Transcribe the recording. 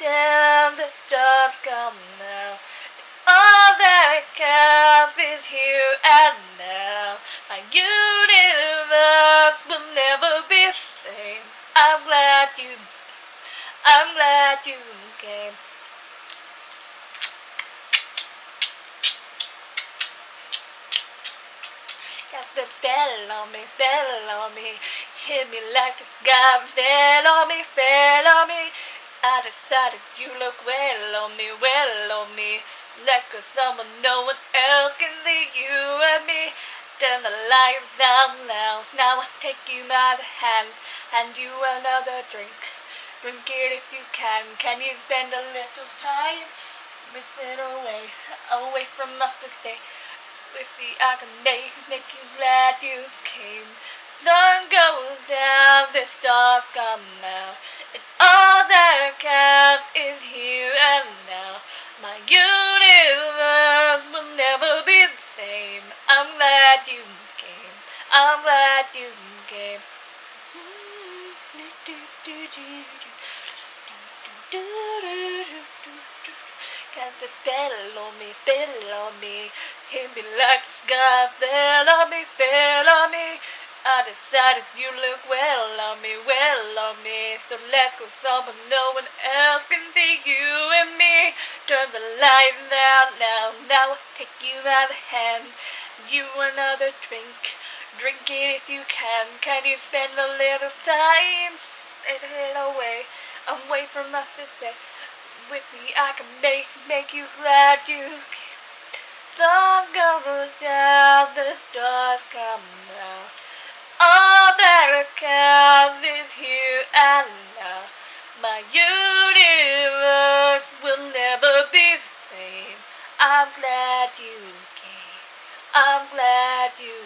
down, the stars come out. All that counts is here and now. My universe will never be the same. I'm glad you came. Got the spell on me. Hit me like the sky fell on me, fell on me. I decided you look well on me, well on me. Like a someone no one else can see you and me. Turn the lights down now. Now I take you by the hands and you another drink. Drink it if you can. Can you spend a little time? Miss it away from us to stay. With the I can make you glad you came. Sun goes down, the stars come out, and all that counts is here and now. My universe will never be the same. I'm glad you came. I'm glad you came. Cast a spell on me. Hit me like God fell on me, fell on me. I decided you look well on me, well on me. So let's go somewhere no one else can see you and me. Turn the lights down now, now I take you by the hand. You another drink, drink it if you can. Can you spend a little time? It away from us to say. With me I can make you glad you came. Sun goes down, the stars come out. All that counts is here and now. My universe will never be the same. I'm glad you came. I'm glad you